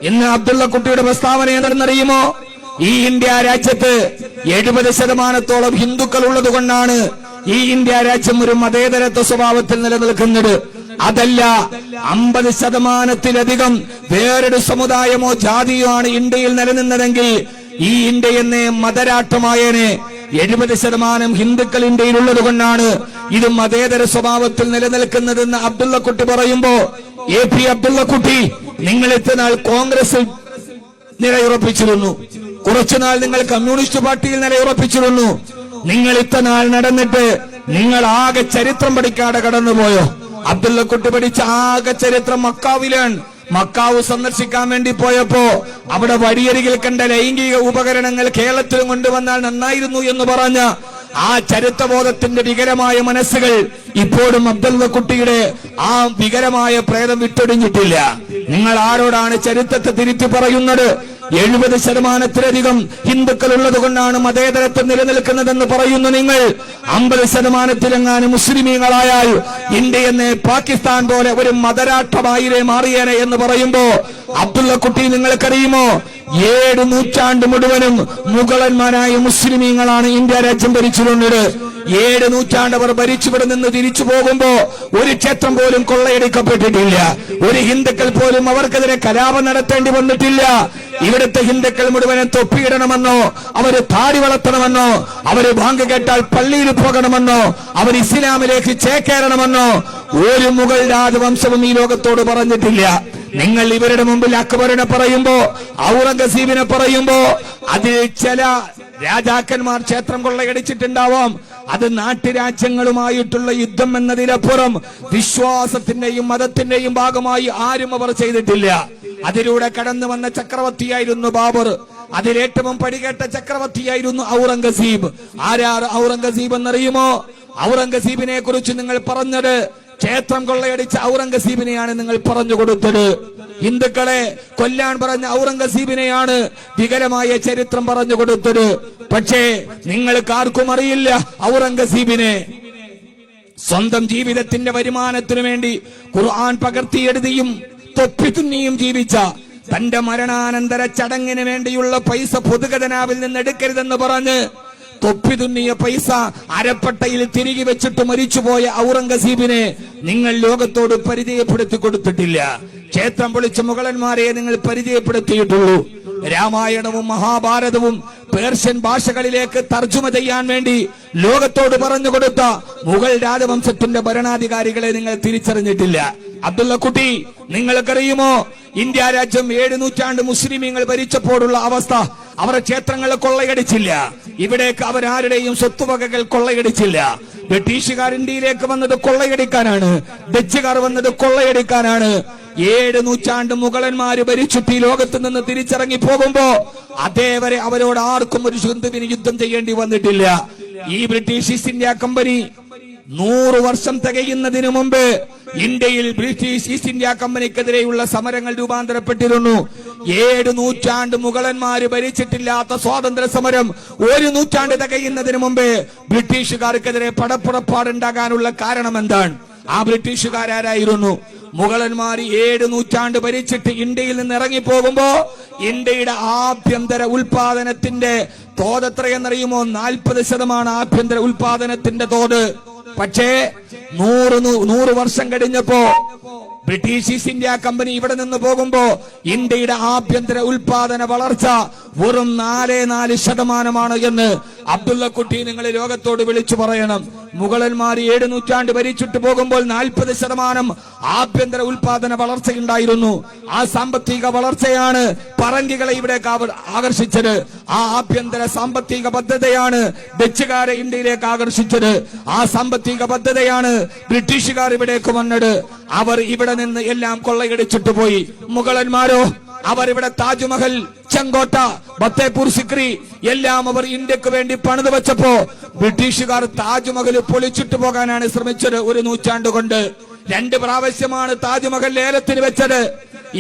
ഇന്ന് അബ്ദുള്ള കുട്ടിയുടെ പ്രസ്താവന എന്താണെന്നറിയുമോ? ഈ ഇന്ത്യ രാജ്യത്ത് 70% ഹിന്ദുക്കൾ ഉള്ളത് കൊണ്ടാണ് ഈ ഇന്ത്യ രാജ്യം ഒരു മതേതരത്വ സ്വഭാവത്തിൽ നിലനിൽക്കുന്നത്. അതല്ല, 50%-ലധികം വേറൊരു സമുദായമോ ജാതിയോ ആണ് ഇന്ത്യയിൽ നിലനിന്നതെങ്കിൽ ഈ ഇന്ത്യ എന്നെ മതരാഷ്ട്രമായേനെ. 70% ഹിന്ദുക്കൾ ഇന്ത്യയിൽ ഉള്ളത് കൊണ്ടാണ് ഇത് മതേതര സ്വഭാവത്തിൽ നിലനിൽക്കുന്നതെന്ന് അബ്ദുള്ള കുട്ടി പറയുമ്പോ, AP അബ്ദുള്ള കുട്ടി, നിങ്ങൾ ഇത്രനാൾ കോൺഗ്രസിൽ നിലയുറപ്പിച്ചിരുന്നു, കുറച്ചുനാൾ നിങ്ങൾ കമ്മ്യൂണിസ്റ്റ് പാർട്ടിയിൽ നിലയുറപ്പിച്ചിരുന്നു. നിങ്ങൾ ഇത്രനാൾ നടന്നിട്ട് നിങ്ങൾ ആകെ ചരിത്രം പഠിക്കാതെ കടന്നുപോയോ? അബ്ദുള്ള കുട്ടി പഠിച്ച ആകെ ചരിത്രം മക്കാവിലാണ്. മക്കാവ് സന്ദർശിക്കാൻ വേണ്ടി പോയപ്പോ അവിടെ വഴിയരികിൽ കണ്ട ലൈംഗിക ഉപകരണങ്ങൾ കേരളത്തിൽ കൊണ്ടുവന്നാൽ നന്നായിരുന്നു എന്ന് പറഞ്ഞ ആ ചരിത്രബോധത്തിന്റെ വികരമായ മനസ്സുകൾ ഇപ്പോഴും അബ്ദുള്ള കുട്ടിയുടെ ആ വികരമായ പ്രേതം വിട്ടൊടിഞ്ഞിട്ടില്ല. നിങ്ങൾ ആരോടാണ് ചരിത്രത്തെ തിരുത്തി പറയുന്നത്? 70%-ലധികം ഹിന്ദുക്കൾ ഉള്ളത് കൊണ്ടാണ് മതേതരത്വം നിലനിൽക്കുന്നതെന്ന് പറയുന്നു നിങ്ങൾ. 50%-ലെങ്ങാനും മുസ്ലിമീങ്ങളായാൽ ഇന്ത്യ എന്നെ പാകിസ്ഥാൻ പോലെ ഒരു മതരാഷ്ട്രമായി മാറിയേനെ എന്ന് പറയുമ്പോ, അബ്ദുള്ള കുട്ടി നിങ്ങൾക്കറിയുമോ, 7 നൂറ്റാണ്ട് മുഴുവനും മുഗളന്മാരായ മുസ്ലിമീങ്ങളാണ് ഇന്ത്യ രാജ്യം ഭരിച്ചിരുന്നത്. 7 നൂറ്റാണ്ട് അവർ ഭരിച്ചിവിടെ നിന്ന് തിരിച്ചു പോകുമ്പോ ഒരു ക്ഷേത്രം പോലും കൊള്ളയടിക്കപ്പെട്ടിട്ടില്ല. ഒരു ഹിന്ദുക്കൾ പോലും അവർക്കെതിരെ കലാപം നടത്തേണ്ടി വന്നിട്ടില്ല. ഇവിടുത്തെ ഹിന്ദുക്കൾ മുഴുവനും തൊപ്പിയിടണമെന്നോ, അവര് താടി വളർത്തണമെന്നോ, അവര് ബാങ്ക് കേട്ടാൽ പള്ളിയിൽ പോകണമെന്നോ, അവർ ഇസ്ലാമിലേക്ക് ചേക്കേറണമെന്നോ ഒരു മുഗൾ രാജവംശവും ഈ ലോകത്തോട് പറഞ്ഞിട്ടില്ല. നിങ്ങൾ ഇവരുടെ മുമ്പിൽ അക്ബറിനെ പറയുമ്പോ, ഔറംഗസീബിനെ പറയുമ്പോ, അതിൽ ചില രാജാക്കന്മാർ ക്ഷേത്രം കൊള്ളയടിച്ചിട്ടുണ്ടാവാം. അത് നാട്ടുരാജ്യങ്ങളുമായിട്ടുള്ള യുദ്ധം എന്നതിനപ്പുറം വിശ്വാസത്തിന്റെയും മതത്തിന്റെയും ഭാഗമായി ആരും അവർ ചെയ്തിട്ടില്ല. അതിലൂടെ കടന്നു വന്ന ചക്രവർത്തിയായിരുന്നു ബാബർ. അതിലേറ്റവും പടികേട്ട ചക്രവർത്തിയായിരുന്നു ഔറംഗസീബ്. ആരാ ഔറംഗസീബ് എന്നറിയുമോ? ഔറംഗസീബിനെ കുറിച്ച് നിങ്ങൾ പറഞ്ഞത് ക്ഷേത്രം കൊള്ളയടിച്ച ഔറംഗസീബിനെയാണ് നിങ്ങൾ പറഞ്ഞു കൊടുത്തത്. ഹിന്ദുക്കളെ കൊല്ലാൻ പറഞ്ഞ ഔറംഗസീബിനെയാണ് വികലമായ ചരിത്രം പറഞ്ഞു കൊടുത്തത്. പക്ഷേ നിങ്ങൾക്ക് ആർക്കും അറിയില്ല, ഔറംഗസീബിനെ സ്വന്തം ജീവിതത്തിന്റെ വരുമാനത്തിനു വേണ്ടി ഖുർആൻ പകർത്തിയെഴുതിയും തൊപ്പിത്തുന്നിയും ജീവിച്ച, തന്റെ മരണാനന്തര ചടങ്ങിന് വേണ്ടിയുള്ള പൈസ പൊതുഖജനാവിൽ നിന്ന് എടുക്കരുതെന്ന് പറഞ്ഞ് തൊപ്പി തുന്നിയ പൈസ അരപ്പട്ടയിൽ തിരികെ വെച്ചിട്ട് മരിച്ചുപോയ ഔറംഗസീബിനെ നിങ്ങൾ ലോകത്തോട് പരിചയപ്പെടുത്തി കൊടുത്തിട്ടില്ല. ക്ഷേത്രം പൊളിച്ച മുഗളന്മാരെ നിങ്ങൾ പരിചയപ്പെടുത്തിയിട്ടുള്ളൂ. രാമായണവും മഹാഭാരതവും പേർഷ്യൻ ഭാഷകളിലേക്ക് തർജ്ജമ ചെയ്യാൻ വേണ്ടി ലോകത്തോട് പറഞ്ഞു കൊടുത്ത മുഗൾ രാജവംശത്തിന്റെ ഭരണാധികാരികളെ നിങ്ങൾ തിരിച്ചറിഞ്ഞിട്ടില്ല. അബ്ദുള്ള കുട്ടി, നിങ്ങൾക്കറിയുമോ, ഇന്ത്യ രാജ്യം 7 നൂറ്റാണ്ട് മുസ്ലിമീങ്ങൾ ഭരിച്ചപ്പോഴുള്ള അവസ്ഥ? അവർ ക്ഷേത്രങ്ങൾ കൊള്ളയടിച്ചില്ല. ഇവിടേക്ക് അവരാരുടെയും സ്വത്തുവകകൾ കൊള്ളയടിച്ചില്ല. ബ്രിട്ടീഷുകാർ ഇന്ത്യയിലേക്ക് വന്നത് കൊള്ളയടിക്കാനാണ്. ഡച്ചുകാർ വന്നത് കൊള്ളയടിക്കാനാണ്. 7 നൂറ്റാണ്ട് മുഗളന്മാര് ഭരിച്ചിട്ട് ഈ ലോകത്ത് നിന്ന് തിരിച്ചിറങ്ങി പോകുമ്പോ അതേവരെ അവരോട് ആർക്കും ഒരു യുദ്ധം ചെയ്യേണ്ടി വന്നിട്ടില്ല. ഈ ബ്രിട്ടീഷ് ഈസ്റ്റ് ഇന്ത്യ കമ്പനി 100 വർഷം തികയുന്നതിനു മുമ്പ് ഇന്ത്യയിൽ ബ്രിട്ടീഷ് ഈസ്റ്റ് ഇന്ത്യ കമ്പനിക്കെതിരെയുള്ള സമരങ്ങൾ രൂപാന്തരപ്പെട്ടിരുന്നു. 7 നൂറ്റാണ്ട് മുഗളന്മാര് ഭരിച്ചിട്ടില്ലാത്ത സ്വാതന്ത്ര്യ സമരം 1 നൂറ്റാണ്ട് തികയുന്നതിന് മുമ്പ് ബ്രിട്ടീഷുകാർക്കെതിരെ പടപ്പുറപ്പാടുണ്ടാകാനുള്ള കാരണം എന്താണ്? ആ ബ്രിട്ടീഷുകാരായിരുന്നു. മുഗളന്മാർ 7 നൂറ്റാണ്ട് ഭരിച്ചിട്ട് ഇന്ത്യയിൽ നിന്ന് ഇറങ്ങിപ്പോകുമ്പോ ഇന്ത്യയുടെ ആഭ്യന്തര ഉൽപാദനത്തിന്റെ തോത് എത്രയെന്നറിയുമോ? 40% ആഭ്യന്തര ഉൽപാദനത്തിന്റെ തോത്. പക്ഷേ 100 വർഷം കഴിഞ്ഞപ്പോ ബ്രിട്ടീഷ് ഈസ്റ്റ് ഇന്ത്യ കമ്പനി ഇവിടെ നിന്ന് പോകുമ്പോ ഇന്ത്യയുടെ ആഭ്യന്തര ഉൽപാദന വളർച്ച വെറും 4% എന്ന് അബ്ദുള്ള കുട്ടി നിങ്ങൾ ലോകത്തോട് വിളിച്ചു പറയണം. മുഗളന്മാർ 7 നൂറ്റാണ്ട് ഭരിച്ചിട്ട് പോകുമ്പോൾ 40% ആഭ്യന്തര ഉൽപാദന വളർച്ചയുണ്ടായിരുന്നു. ആ സാമ്പത്തിക വളർച്ചയാണ് പറങ്കികളെ ഇവിടേക്ക് ആകർഷിച്ചത്. ആ ആഭ്യന്തര സാമ്പത്തിക പദ്ധതിയാണ് ഡച്ചുകാരെ ഇന്ത്യയിലേക്ക് ആകർഷിച്ചത്. ആ സാമ്പത്തിക പദ്ധതിയാണ് ബ്രിട്ടീഷുകാർ ഇവിടേക്ക് വന്നത്. അവർ ഇവിടെ നിന്ന് എല്ലാം കൊള്ളയടിച്ചിട്ട് പോയി. മുഗളന്മാരോ, അവരിവിടെ താജ്മഹൽ, ചെങ്കോട്ട, ഫത്തേപൂർ സിക്രി എല്ലാം അവർ ഇന്ത്യക്ക് വേണ്ടി പണിത് വെച്ചപ്പോ ബ്രിട്ടീഷുകാർ താജ്മഹൽ പൊളിച്ചിട്ട് പോകാനാണ് ശ്രമിച്ചത്. 1 നൂറ്റാണ്ട് കൊണ്ട് 2 പ്രാവശ്യമാണ് താജ്മഹൽ ലേലത്തിന് വെച്ചത്.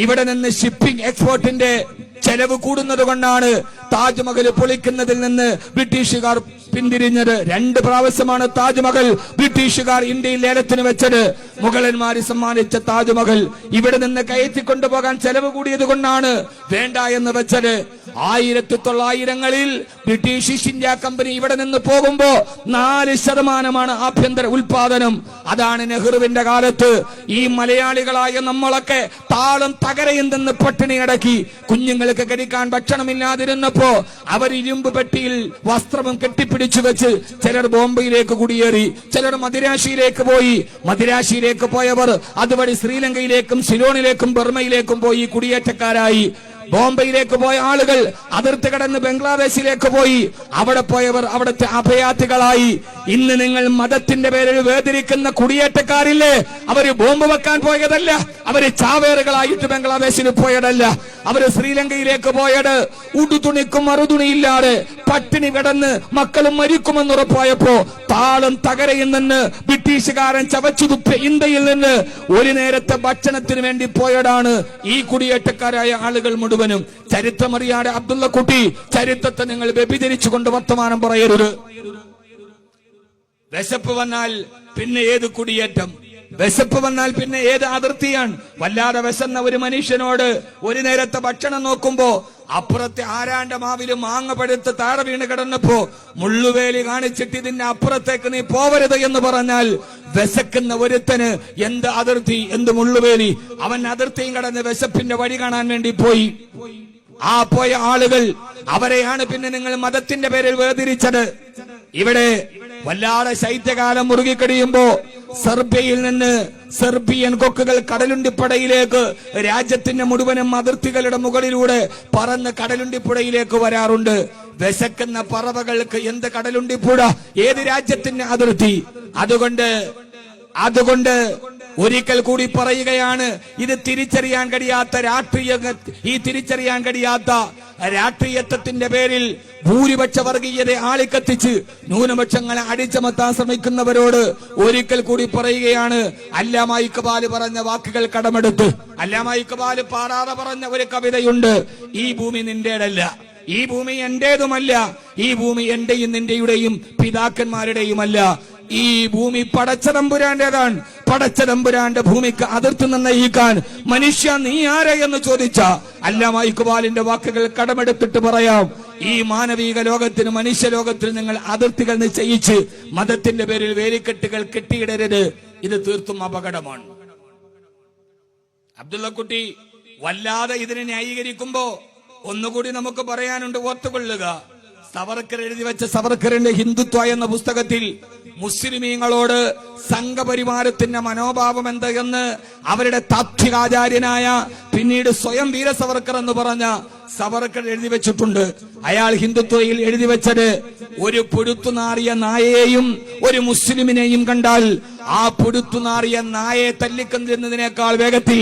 ഇവിടെ നിന്ന് ഷിപ്പിംഗ് എക്സ്പോർട്ടിന്റെ ചെലവ് കൂടുന്നത് കൊണ്ടാണ് താജ്മഹൽ പൊളിക്കുന്നതിൽ നിന്ന് ബ്രിട്ടീഷുകാർ പിന്തിരിഞ്ഞത്. 2 പ്രാവശ്യമാണ് താജ്മഹൽ ബ്രിട്ടീഷുകാർ ഇന്ത്യയിൽ ലേലത്തിന് വെച്ചത്. മുഗളന്മാര് സമ്മാനിച്ച താജ്മഹൽ ഇവിടെ നിന്ന് കയറ്റിക്കൊണ്ടുപോകാൻ ചെലവ് കൂടിയത് കൊണ്ടാണ് വേണ്ട എന്ന് വെച്ചത്. 1900-കളിൽ ബ്രിട്ടീഷ് ഈസ്റ്റ് ഇന്ത്യ കമ്പനി ഇവിടെ നിന്ന് പോകുമ്പോ 4% ആഭ്യന്തര ഉൽപാദനം. അതാണ് നെഹ്റുവിന്റെ കാലത്ത് ഈ മലയാളികളായ നമ്മളൊക്കെ താളം തകരയിൽ നിന്ന് പട്ടിണി അടക്കി. കുഞ്ഞുങ്ങൾക്ക് കഴിക്കാൻ ഭക്ഷണമില്ലാതിരുന്നപ്പോ അവർ ഇരുമ്പ് പെട്ടിയിൽ വസ്ത്രവും കെട്ടിപ്പിടിച്ചു വെച്ച് ചിലർ ബോംബെയിലേക്ക് കുടിയേറി, ചിലർ മദിരാശിയിലേക്ക് പോയി. മദിരാശിയിലേക്ക് പോയവർ അതുവഴി ശ്രീലങ്കയിലേക്കും സിലോണിലേക്കും ബർമയിലേക്കും പോയി കുടിയേറ്റക്കാരായി. ബോംബെയിലേക്ക് പോയ ആളുകൾ അതിർത്തി കടന്ന് ബംഗ്ലാദേശിലേക്ക് പോയി. അവിടെ പോയവർ അവിടുത്തെ അഭയാർത്ഥികളായി. ഇന്ന് നിങ്ങൾ മതത്തിന്റെ പേരിൽ വേദനിക്കുന്ന കുടിയേറ്റക്കാരില്ലേ, അവര് ബോംബ് വെക്കാൻ പോയതല്ല, അവര് ചാവേറുകളായിട്ട് ബംഗ്ലാദേശിൽ പോയതല്ല. അവര് ശ്രീലങ്കയിലേക്ക് പോയത് ഉടുതുണിക്കും മറുതുണിയില്ലാതെ പട്ടിണി കിടന്ന് മക്കളും മരിക്കുമെന്നുറപ്പായപ്പോ താളം തകരയിൽ നിന്ന് ബ്രിട്ടീഷുകാരൻ ചവച്ചുതുപ്പ ഇന്ത്യയിൽ നിന്ന് ഒരു നേരത്തെ ഭക്ഷണത്തിന് വേണ്ടി പോയതാണ് ഈ കുടിയേറ്റക്കാരായ ആളുകൾ മുഴുവനും. ചരിത്രമറിയാതെ അബ്ദുള്ള കുട്ടി ചരിത്രത്തെ നിങ്ങൾ വ്യഭിചരിച്ചുകൊണ്ട് വർത്തമാനം പറയരുത്. വിശപ്പ് വന്നാൽ പിന്നെ ഏത് കുടിയേറ്റം, വിശപ്പ് വന്നാൽ പിന്നെ ഏത് അതിർത്തിയാണ്? വല്ലാതെ വിശന്ന ഒരു മനുഷ്യനോട് ഒരു നേരത്തെ ഭക്ഷണം നോക്കുമ്പോ അപ്പുറത്തെ ആരാന്റെ മാവില് മാങ്ങ പഴുത്ത് താഴെ വീണ് കിടന്നപ്പോ മുള്ളുവേലി കാണിച്ചിട്ട് ഇതിന്റെ അപ്പുറത്തേക്ക് നീ പോവരുത് എന്ന് പറഞ്ഞാൽ വിശക്കുന്ന ഒരുത്തന് എന്ത് അതിർത്തി, എന്ത് മുള്ളുവേലി? അവൻ അതിർത്തിയും കടന്ന് വിശപ്പിന്റെ വഴി കാണാൻ വേണ്ടി പോയി. ആ പോയ ആളുകൾ അവരെയാണ് പിന്നെ നിങ്ങൾ മതത്തിന്റെ പേരിൽ വേർതിരിച്ചത്. ഇവിടെ വല്ലാതെ ശൈത്യകാലം മുറുകിക്കഴിയുമ്പോ സെർബിയയിൽ നിന്ന് സെർബിയൻ കൊക്കുകൾ കടലുണ്ടിപ്പുഴയിലേക്ക് രാജ്യത്തിന്റെ മുഴുവനും അതിർത്തികളുടെ മുകളിലൂടെ പറന്ന് കടലുണ്ടിപ്പുഴയിലേക്ക് വരാറുണ്ട്. വിശക്കുന്ന പറവകൾക്ക് എന്ത് കടലുണ്ടിപ്പുഴ, ഏത് രാജ്യത്തിന്റെ അതിർത്തി? അതുകൊണ്ട് ഒരിക്കൽ കൂടി പറയുകയാണ്, ഇത് തിരിച്ചറിയാൻ കഴിയാത്ത രാഷ്ട്രീയത്വത്തിന്റെ പേരിൽ ഭൂരിപക്ഷ വർഗീയതയെ ആളിക്കത്തിച്ച് ന്യൂനപക്ഷങ്ങളെ അടിച്ചമർത്താൻ ശ്രമിക്കുന്നവരോട് ഒരിക്കൽ കൂടി പറയുകയാണ്, അല്ലാമ ഇക്ബാൽ പറഞ്ഞ വാക്കുകൾ കടമെടുത്ത്. അല്ലാമ ഇക്ബാൽ പാടാതെ പറഞ്ഞ ഒരു കവിതയുണ്ട്, ഈ ഭൂമി നിന്റേതല്ല, ഈ ഭൂമി എന്റേതുമല്ല, ഈ ഭൂമി എന്റെയും നിന്റെയുടെയും പിതാക്കന്മാരുടെയുമല്ല, ഈ ഭൂമി പടച്ചതമ്പുരാന്റേതാണ്. പടച്ചതമ്പുരാന്റെ ഭൂമിക്ക് അതിർത്തി നിർണ്ണയിക്കാൻ മനുഷ്യ നീ ആരെ എന്ന് ചോദിച്ച അല്ലാമ ഇക്ബാലിന്റെ വാക്കുകൾ കടമെടുത്തിട്ട് പറയാം, ഈ മാനവിക ലോകത്തിന്, മനുഷ്യ ലോകത്തിന് നിങ്ങൾ അതിർത്തികൾ നിശ്ചയിച്ച് മതത്തിന്റെ പേരിൽ വേലിക്കെട്ടുകൾ കെട്ടിയിടരുത്. ഇത് തീർത്തും അപകടമാണ്. അബ്ദുള്ള കുട്ടി വല്ലാതെ ഇതിനെ ന്യായീകരിക്കുമ്പോ ഒന്നുകൂടി നമുക്ക് പറയാനുണ്ട്, ഓർത്തുകൊള്ളുക. സവർക്കർ എഴുതി വെച്ച സവർക്കറിന്റെ ഹിന്ദുത്വ എന്ന പുസ്തകത്തിൽ മുസ്ലിമീങ്ങളോട് സംഘപരിവാരത്തിന്റെ മനോഭാവം എന്ത് എന്ന് അവരുടെ താത്വികാചാര്യനായ പിന്നീട് സ്വയം വീര സവർക്കർ എന്ന് പറഞ്ഞ സവർക്കർ എഴുതി വെച്ചിട്ടുണ്ട്. അയാൾ ഹിന്ദുത്വയിൽ എഴുതി വെച്ചത്, ഒരു പൊടുത്തുനാറിയ നായയെയും ഒരു മുസ്ലിമിനെയും കണ്ടാൽ ആ പൊടുത്തുനാറിയ നായയെ തല്ലിക്കൊല്ലുന്നതിനേക്കാൾ വേഗത്തിൽ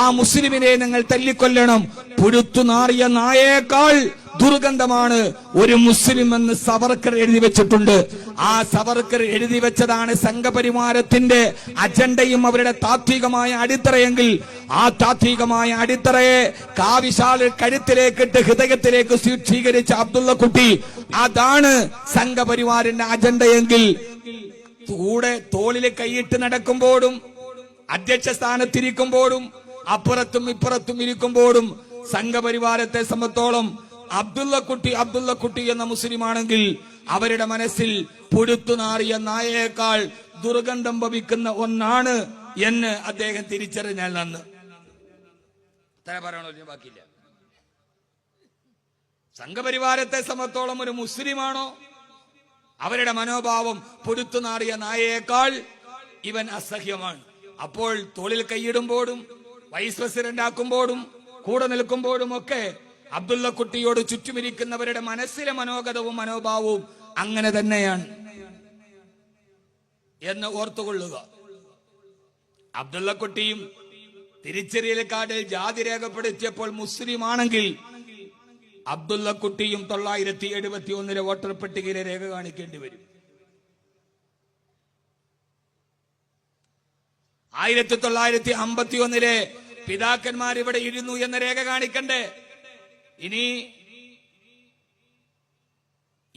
ആ മുസ്ലിമിനെ നിങ്ങൾ തല്ലിക്കൊല്ലണം. പൊടുത്തുനാറിയ നായയേക്കാൾ ദുർഗന്ധമാണ് ഒരു മുസ്ലിം എന്ന് സവർക്കർ എഴുതി വെച്ചിട്ടുണ്ട്. ആ സവർക്കർ എഴുതി വെച്ചതാണ് സംഘപരിവാരത്തിന്റെ അജണ്ടയും അവരുടെ താത്വികമായ അടിത്തറയെങ്കിൽ ആ താത്വികമായ അടിത്തറയെ കാവിശാൽ കഴുത്തിലേക്കിട്ട് ഹൃദയത്തിലേക്ക് സ്വീകരിച്ച അബ്ദുള്ള കുട്ടി, അതാണ് സംഘപരിവാറിന്റെ അജണ്ടയെങ്കിൽ കൂടെ തോളില് കൈയിട്ട് നടക്കുമ്പോഴും അധ്യക്ഷ സ്ഥാനത്തിരിക്കുമ്പോഴും അപ്പുറത്തും ഇപ്പുറത്തും ഇരിക്കുമ്പോഴും സംഘപരിവാരത്തെ സംബന്ധിച്ചോളം അബ്ദുള്ള കുട്ടി എന്ന മുസ്ലിം ആണെങ്കിൽ അവരുടെ മനസ്സിൽ പൊടുത്തുനാറിയ നായയേക്കാൾ ദുർഗന്ധം ഭവിക്കുന്ന ഒന്നാണ് എന്ന് അദ്ദേഹം തിരിച്ചറിഞ്ഞാൽ നന്ന്. പറയണോ? ബാക്കിയില്ല. സംഘപരിവാരത്തെ സംബന്ധിച്ചോളം ഒരു മുസ്ലിമാണോ അവരുടെ മനോഭാവം പൊടുത്തുനാറിയ നായയേക്കാൾ ഇവൻ അസഹ്യമാണ്. അപ്പോൾ തോളിൽ കൈയിടുമ്പോഴും വൈസ് പ്രസിഡന്റ് ആക്കുമ്പോഴും കൂടെ നിൽക്കുമ്പോഴും ഒക്കെ അബ്ദുള്ള കുട്ടിയോട് ചുറ്റുമിരിക്കുന്നവരുടെ മനസ്സിലെ മനോഗതവും മനോഭാവവും അങ്ങനെ തന്നെയാണ് എന്ന് ഓർത്തുകൊള്ളുക. അബ്ദുള്ള കുട്ടിയും തിരിച്ചറിയൽ കാർഡിൽ ജാതി രേഖപ്പെടുത്തിയപ്പോൾ മുസ്ലിം ആണെങ്കിൽ അബ്ദുള്ള കുട്ടിയും 1971 വോട്ടർ പട്ടികയിലെ രേഖ കാണിക്കേണ്ടി വരും. 1951 പിതാക്കന്മാർ ഇവിടെ ഇരുന്നു എന്ന രേഖ കാണിക്കണ്ടേ? ഇനി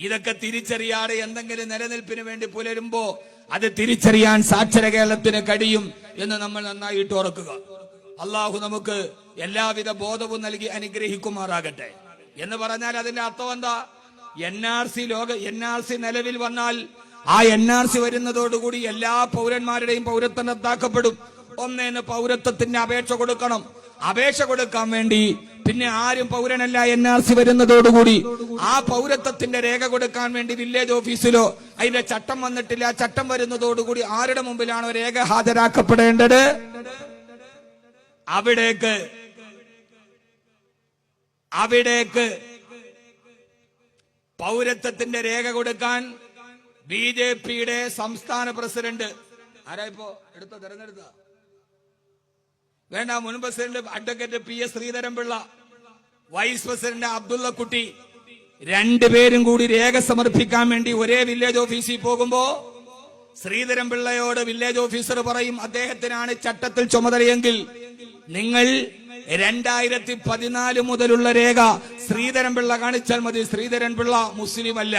ഇതൊക്കെ തിരിച്ചറിയാതെ എന്തെങ്കിലും നിലനിൽപ്പിന് വേണ്ടി പുലരുമ്പോ അത് തിരിച്ചറിയാൻ സാക്ഷര കേരളത്തിന് കഴിയും എന്ന് നമ്മൾ നന്നായിട്ട് ഓർക്കുക. അള്ളാഹു നമുക്ക് എല്ലാവിധ ബോധവും നൽകി അനുഗ്രഹിക്കുമാറാകട്ടെ. എന്ന് പറഞ്ഞാൽ അതിന്റെ അർത്ഥം എന്താ? NRC നിലവിൽ വന്നാൽ ആ NRC വരുന്നതോടുകൂടി എല്ലാ പൗരന്മാരുടെയും പൗരത്വം റദ്ദാക്കപ്പെടും. ഒന്നേന്ന് പൗരത്വത്തിന്റെ അപേക്ഷ കൊടുക്കണം. അപേക്ഷ കൊടുക്കാൻ വേണ്ടി പിന്നെ ആരും പൗരനല്ല. NRC വരുന്നതോടുകൂടി ആ പൗരത്വത്തിന്റെ രേഖ കൊടുക്കാൻ വേണ്ടി വില്ലേജ് ഓഫീസിലോ അതിന്റെ ചട്ടം വന്നിട്ടില്ല. ചട്ടം വരുന്നതോടുകൂടി ആരുടെ മുമ്പിലാണോ രേഖ ഹാജരാക്കപ്പെടേണ്ടത് അവിടേക്ക് പൗരത്വത്തിന്റെ രേഖ കൊടുക്കാൻ BJPയുടെ സംസ്ഥാന പ്രസിഡന്റ് ആരായിപ്പോ തെരഞ്ഞെടുത്ത വേണ്ട, മുൻ president advocate PS Sreedharan Pillai, vice president Abdullakutty, രണ്ടുപേരും കൂടി രേഖ സമർപ്പിക്കാൻ വേണ്ടി ഒരേ വില്ലേജ് ഓഫീസിൽ പോകുമ്പോ ശ്രീധരൻപിള്ളയോട് വില്ലേജ് ഓഫീസർ പറയും, അദ്ദേഹത്തിനാണ് ചട്ടത്തിൽ ചുമതലയെങ്കിൽ നിങ്ങൾ 2014 മുതലുള്ള രേഖ ശ്രീധരൻപിള്ള കാണിച്ചാൽ മതി. ശ്രീധരൻപിള്ള മുസ്ലിം അല്ല.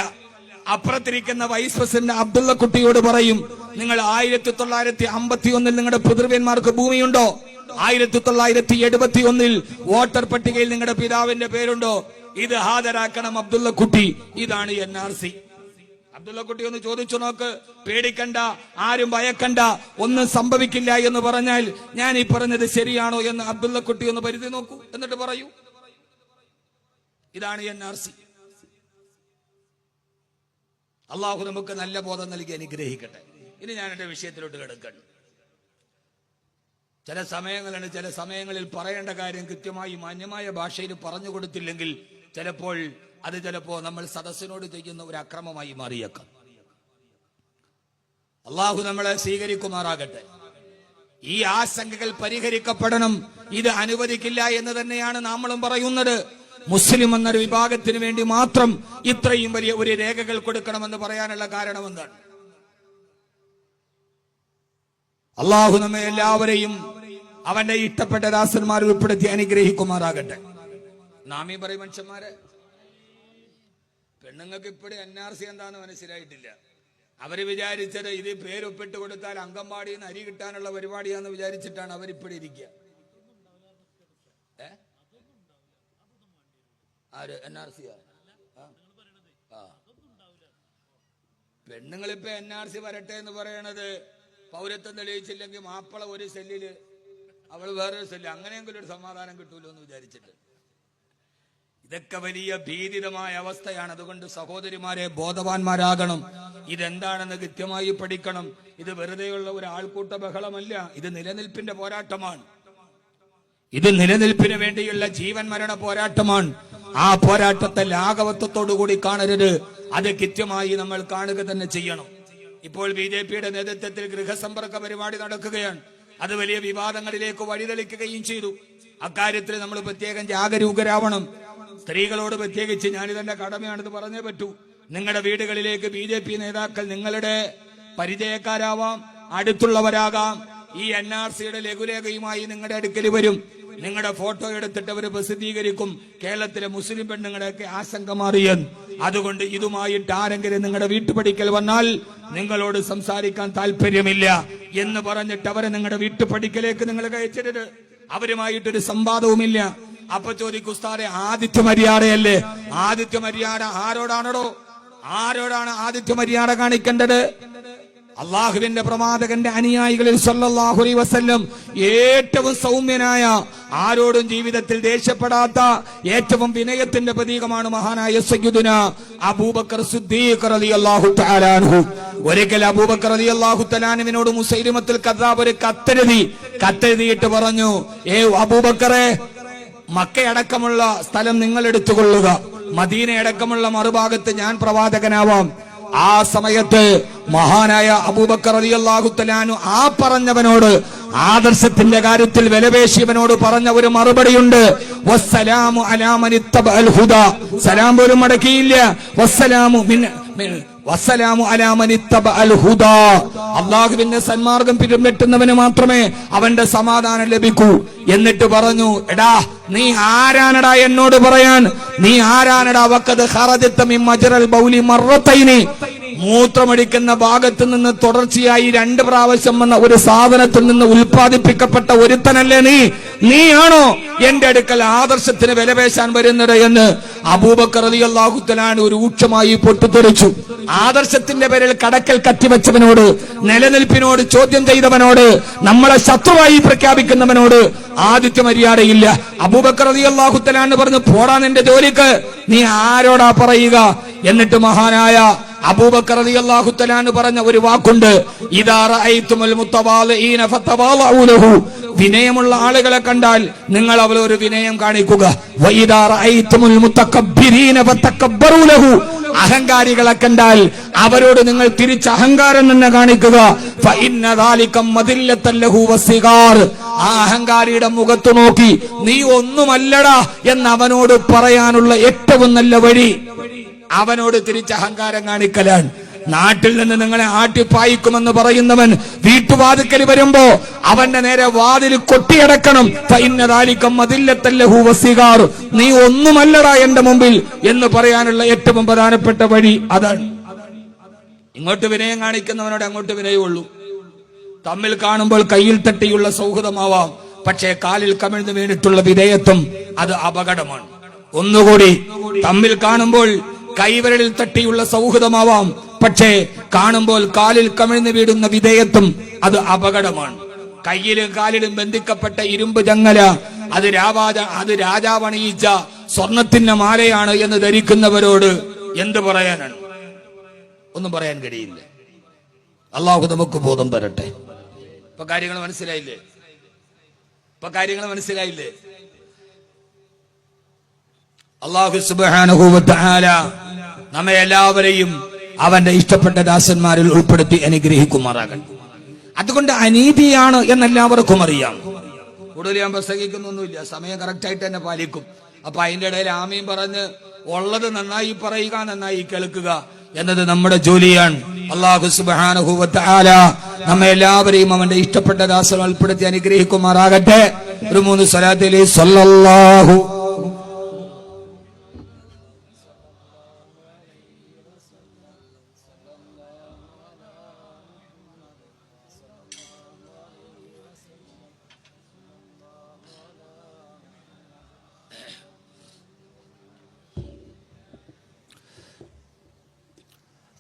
അപ്പുറത്തിരിക്കുന്ന വൈസ് പ്രസിഡന്റ് അബ്ദുള്ളക്കുട്ടിയോട് പറയും, നിങ്ങൾ 1951 നിങ്ങളുടെ പിതൃവ്യന്മാർക്ക് ഭൂമിയുണ്ടോ? 1971 വോട്ടർ പട്ടികയിൽ നിങ്ങളുടെ പിതാവിന്റെ പേരുണ്ടോ? ഇത് ഹാജരാക്കണം അബ്ദുള്ളക്കുട്ടി. ഇതാണ് NRC. അബ്ദുള്ളക്കുട്ടി ഒന്ന് ചോദിച്ചു നോക്ക്. പേടിക്കണ്ട, ആരും ഭയക്കണ്ട, ഒന്നും സംഭവിക്കില്ല എന്ന് പറഞ്ഞാൽ ഞാൻ ഈ പറഞ്ഞത് ശരിയാണോ എന്ന് അബ്ദുള്ളക്കുട്ടി ഒന്ന് പരിധി നോക്കൂ, എന്നിട്ട് പറയൂ. ഇതാണ് NRC. അള്ളാഹു നമുക്ക് നല്ല ബോധം നൽകി അനുഗ്രഹിക്കട്ടെ. ഇനി ഞാൻ എന്റെ വിഷയത്തിലോട്ട് കിടക്കണം. ചില സമയങ്ങളിൽ പറയേണ്ട കാര്യം കൃത്യമായി മാന്യമായ ഭാഷയിൽ പറഞ്ഞു കൊടുത്തില്ലെങ്കിൽ ചിലപ്പോ നമ്മൾ സദസ്സിനോട് ചെയ്യുന്ന ഒരു അക്രമമായി മാറിയേക്കാം. അള്ളാഹു നമ്മളെ സ്വീകരിക്കുമാറാകട്ടെ. ഈ ആശങ്കകൾ പരിഹരിക്കപ്പെടണം. ഇത് അനുവദിക്കില്ല എന്ന് തന്നെയാണ് നമ്മളും പറയുന്നത്. മുസ്ലിം എന്നൊരു വിഭാഗത്തിന് വേണ്ടി മാത്രം ഇത്രയും വലിയ ഒരു രേഖകൾ കൊടുക്കണമെന്ന് പറയാനുള്ള കാരണം എന്താണ്? അള്ളാഹു നമ്മെ എല്ലാവരെയും അവന്റെ ഇഷ്ടപ്പെട്ട ദാസന്മാർ ഉൾപ്പെടുത്തി അനുഗ്രഹിക്കുമാറാകട്ടെ. നാമീ പറയും മനുഷ്യന്മാരെ, പെണ്ണുങ്ങൾക്ക് ഇപ്പോഴും NRC എന്താന്ന് മനസ്സിലായിട്ടില്ല. അവര് വിചാരിച്ചത് ഇത് പേരൊപ്പിട്ട് കൊടുത്താൽ അംഗൻവാടിയിൽ നിന്ന് അരി കിട്ടാനുള്ള പരിപാടിയാന്ന് വിചാരിച്ചിട്ടാണ് അവരിപ്പോഴും ഇരിക്കുക. NRC പെണ്ണുങ്ങളിപ്പോ NRC വരട്ടെ എന്ന് പറയണത് പൗരത്വം തെളിയിച്ചില്ലെങ്കിൽ മാപ്പിള ഒരു സെല്ലില് അവള് വേറൊരു സെല്ല്, അങ്ങനെയെങ്കിലും ഒരു സമാധാനം കിട്ടൂലോ എന്ന് വിചാരിച്ചിട്ട്. ഇതൊക്കെ വലിയ ഭീതിതമായ അവസ്ഥയാണ്. അതുകൊണ്ട് സഹോദരിമാരെ ബോധവാന്മാരാകണം. ഇതെന്താണെന്ന് കൃത്യമായി പഠിക്കണം. ഇത് വെറുതെയുള്ള ഒരു ആൾക്കൂട്ട ബഹളമല്ല, ഇത് നിലനിൽപ്പിന്റെ പോരാട്ടമാണ്. ഇത് നിലനിൽപ്പിന് വേണ്ടിയുള്ള ജീവൻ മരണ പോരാട്ടമാണ്. ആ പോരാട്ടത്തെ ലാഘവത്വത്തോടുകൂടി കാണരുത്. അത് കൃത്യമായി നമ്മൾ കാണുക തന്നെ ചെയ്യണം. ഇപ്പോൾ BJPയുടെ നേതൃത്വത്തിൽ ഗൃഹസമ്പർക്ക പരിപാടി നടക്കുകയാണ്. അത് വലിയ വിവാദങ്ങളിലേക്ക് വഴിതെളിക്കുകയും ചെയ്തു. അക്കാര്യത്തിൽ നമ്മൾ പ്രത്യേകം ജാഗരൂകരാവണം. സ്ത്രീകളോട് പ്രത്യേകിച്ച് ഞാനിതെന്റെ കടമയാണെന്ന് പറഞ്ഞേ പറ്റൂ. നിങ്ങളുടെ വീടുകളിലേക്ക് BJP നേതാക്കൾ നിങ്ങളുടെ പരിചയക്കാരാവാം, അടുത്തുള്ളവരാകാം. ഈ NRCയുടെ ലഘുലേഖയുമായി നിങ്ങളുടെ അടുക്കൽ വരും. നിങ്ങളുടെ ഫോട്ടോ എടുത്തിട്ട് അവർ പ്രസിദ്ധീകരിക്കും. കേരളത്തിലെ മുസ്ലിം പെണ്ണുങ്ങളെയൊക്കെ ആശങ്ക മാറിയെന്ന്. അതുകൊണ്ട് ഇതുമായിട്ട് ആരെങ്കിലും നിങ്ങളുടെ വീട്ടുപടിക്കൽ വന്നാൽ നിങ്ങളോട് സംസാരിക്കാൻ താല്പര്യമില്ല എന്ന് പറഞ്ഞിട്ട് അവരെ നിങ്ങളുടെ വീട്ടുപടിക്കലേക്ക് നിങ്ങൾ കയറ്റരുത്. അവരുമായിട്ടൊരു സംവാദവുമില്ല. അപ്പൊ ചോദിക്കും, ഉസ്താദേ ആതിഥ്യ മര്യാദയല്ലേ? ആതിഥ്യ മര്യാദ ആരോടാണ് ആതിഥ്യ മര്യാദ കാണിക്കേണ്ടത്? അള്ളാഹുവിന്റെ പ്രവാചകന്റെ അനുയായികളിൽ സല്ലല്ലാഹു അലൈഹി വസല്ലം ഏറ്റവും സൗമ്യനായ, ആരോടും ജീവിതത്തിൽ ദേഷ്യപ്പെടാത്ത ഏറ്റവും വിനയത്തിന്റെ പ്രതീകമാണ് മഹാനായ സയ്യിദുനാ അബൂബക്കർ സിദ്ദീഖ് റളിയല്ലാഹു തആല അൻഹു. ഒരിക്കൽ അബൂബക്കർ റളിയല്ലാഹു തആല അൻഹുവിനോട് മുസൈലിമത്തുൽ കദ്ദാബ് ഒരു കത്തെഴുതിയിട്ട് പറഞ്ഞു, അബൂബക്കറെ, മക്കയടക്കമുള്ള സ്ഥലം നിങ്ങൾ എടുത്തുകൊള്ളുക, മദീനയടക്കമുള്ള മറുഭാഗത്ത് ഞാൻ പ്രവാചകനാവാം. ആ സമയത്ത് മഹാനായ അബൂബക്കർ റളിയല്ലാഹു തആല അൻഹു ആ പറഞ്ഞവനോട്, ആദർശത്തിന്റെ കാര്യത്തിൽ വിലപേശിയവനോട് പറഞ്ഞ ഒരു മറുപടിയുണ്ട്. വസ്സലാമു അലാ മൻ ഇത്തബഅൽ ഹുദാ. സലാം പോലും മടക്കിയില്ല. വസ്സലാമു വസ്സലാമു അലാ മൻ ഇത്തബഅൽ ഹുദാ. അല്ലാഹുവിന്റെ സന്മാർഗം പിന്തുടരുന്നവന് മാത്രമേ അവന്റെ സമാധാനം ലഭിക്കൂ. എന്നിട്ട് പറഞ്ഞു, എടാ നീ ആരാനടാ എന്നോട് പറയാൻ? നീ ആരാനടാ? വഖദ് ഖറജത മിൻ മജ്റൽ ബൗലി മർറതൈനി. മൂത്രമടിക്കുന്ന ഭാഗത്ത് നിന്ന് തുടർച്ചയായി 2 പ്രാവശ്യം വന്ന ഒരു സാധനത്തിൽ നിന്ന് ഉൽപ്പാദിപ്പിക്കപ്പെട്ട ഒരുത്തനല്ലേ നീ? നീയാണോ എന്റെ അടുക്കൽ ആദർശത്തിന് വിലപേശാൻ വരുന്നത് എന്ന് അബൂബക്കർ റളിയല്ലാഹു തആല ഒരു രൂക്ഷമായി പൊട്ടിത്തെറിച്ചു. ആദർശത്തിന്റെ പേരിൽ കടക്കൽ കത്തിവെച്ചവനോട്, നിലനിൽപ്പിനോട് ചോദ്യം ചെയ്തവനോട്, നമ്മളെ ശത്രുവായി പ്രഖ്യാപിക്കുന്നവനോട് ആദിത്യ മര്യാദയില്ല. അബൂബക്കർ റളിയല്ലാഹു തആല പറഞ്ഞു, പോടാ നിന്റെ ജോലിക്ക്, നീ ആരോടാ പറയുക? എന്നിട്ട് മഹാനായ അബൂബക്കർ റളിയല്ലാഹു തആല പറഞ്ഞ ഒരു വാക്കുണ്ട്, ഇദാ റഅയ്തുൽ മുത്തവാളിഈന ഫതവാളഉ ലഹു. വിനയമുള്ള ആളുകളെ കണ്ടാൽ നിങ്ങൾ അവരോട് വിനയം കാണിക്കുക. വഇദാ റഅയ്തുൽ മുതകബ്ബിരീന ഫതകബ്ബറു ലഹു. അഹങ്കാരികളെ കണ്ടാൽ അവരോട് നിങ്ങൾ തിരിച്ച് അഹങ്കാരം തന്നെ കാണിക്കുക. ഫഇന്ന ദാലിക മദില്ലത്തൻ ലഹു വസിഗാർ. ആ അഹങ്കാരിയുടെ മുഖത്ത് നോക്കി നീ ഒന്നുമല്ലടാ എന്ന് അവനോട് പറയാനുള്ള ഏറ്റവും നല്ല വഴി അവനോട് തിരിച്ച് അഹങ്കാരം കാണിക്കലാണ്. നാട്ടിൽ നിന്ന് നിങ്ങളെ ആട്ടിപ്പായിക്കുമെന്ന് പറയുന്നവൻ വീട്ടുവാതിക്കൽ വരുമ്പോ അവന്റെ നേരെ വാതിൽ കൊട്ടിയടക്കണം. നീ ഒന്നുമല്ലടാ എന്റെ മുമ്പിൽ എന്ന് പറയാനുള്ള ഏറ്റവും പ്രധാനപ്പെട്ട വഴി അതാണ്. ഇങ്ങോട്ട് വിനയം കാണിക്കുന്നവനോട് അങ്ങോട്ട് വിനയമുള്ളൂ. തമ്മിൽ കാണുമ്പോൾ കയ്യിൽ തട്ടിയുള്ള സൗഹൃദമാവാം, പക്ഷേ കാലിൽ കമിഴ്ന്നു വീണിട്ടുള്ള വിധേയത്വം അത് അപകടമാണ്. ഒന്നുകൂടി, തമ്മിൽ കാണുമ്പോൾ കൈവിരലിൽ തട്ടിയുള്ള സൗഹൃദമാവാം, പക്ഷേ കാണുമ്പോൾ കാലിൽ കമിഴ്ന്നു വീടുന്ന വിധേയത്വം അത് അപകടമാണ്. കയ്യിലും കാലിലും ബന്ധിക്കപ്പെട്ട ഇരുമ്പ് ചങ്ങല അത് രാജാവണിയിച്ച സ്വർണത്തിന്റെ മാലയാണ് എന്ന് ധരിക്കുന്നവരോട് എന്ത് പറയാനാണ്? ഒന്നും പറയാൻ കഴിയില്ല. അള്ളാഹു നമുക്ക് ബോധം തരട്ടെ. ഇപ്പൊ കാര്യങ്ങൾ മനസ്സിലായില്ലേ? അല്ലാഹു സുബ്ഹാനഹു വ തആല നമ്മെ എല്ലാവരെയും അവന്റെ ഇഷ്ടപ്പെട്ട ദാസന്മാരിൽ ഉൾപ്പെടുത്തി അനുഗ്രഹിക്കുമാറാകട്ടെ. അതുകൊണ്ട് അനീതിയാണ് എന്നെല്ലാവർക്കും അറിയാം. കൂടുതൽ ഞാൻ പ്രസംഗിക്കുന്നൊന്നുമില്ല, സമയം കറക്റ്റായിട്ട് തന്നെ പാലിക്കും. അപ്പൊ അതിന്റെ ഇടയിൽ ആമീൻ പറഞ്ഞ് ഉള്ളത് നന്നായി പറയുക, നന്നായി കേൾക്കുക എന്നത് നമ്മുടെ ജോലിയാണ്. അല്ലാഹു സുബ്ഹാനഹു വ തആല നമ്മെ എല്ലാവരെയും അവന്റെ ഇഷ്ടപ്പെട്ട ദാസന്മാരിൽ ഉൾപ്പെടുത്തി അനുഗ്രഹിക്കുമാറാകട്ടെ. ഒരു 3 സ്വലാത്തിൽ സല്ലല്ലാഹു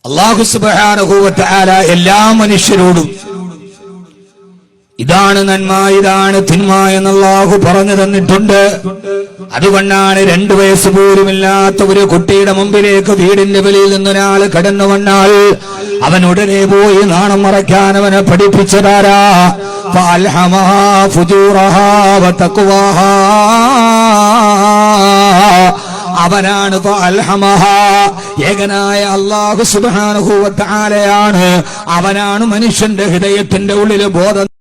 അല്ലാഹു സുബ്ഹാനഹു വ തആല എല്ലാ മനുഷ്യരോടും ഇതാണ് നന്മ, ഇതാണ് തിന്മ എന്ന് അല്ലാഹു പറഞ്ഞു തന്നിട്ടുണ്ട്. അതുകൊണ്ടാണ് 2 വയസ്സ് പോലുമില്ലാത്ത ഒരു കുട്ടിയുടെ മുമ്പിലേക്ക് വീടിന്റെ വെളിയിൽ നിന്നൊരാൾ കടന്നു വന്നാൽ അവൻ ഉടനെ പോയി നാണം മറയ്ക്കാൻ അവനെ പഠിപ്പിച്ചതാരാ? ഫഅൽഹമഹാ ഫുജൂറഹാ വതഖ്വാഹാ. അവനാണ് ഏകനായ അല്ലാഹു സുബ്ഹാനഹു വ തആലയാണ്. അവനാണ് മനുഷ്യന്റെ ഹൃദയത്തിന്റെ ഉള്ളിൽ ബോധം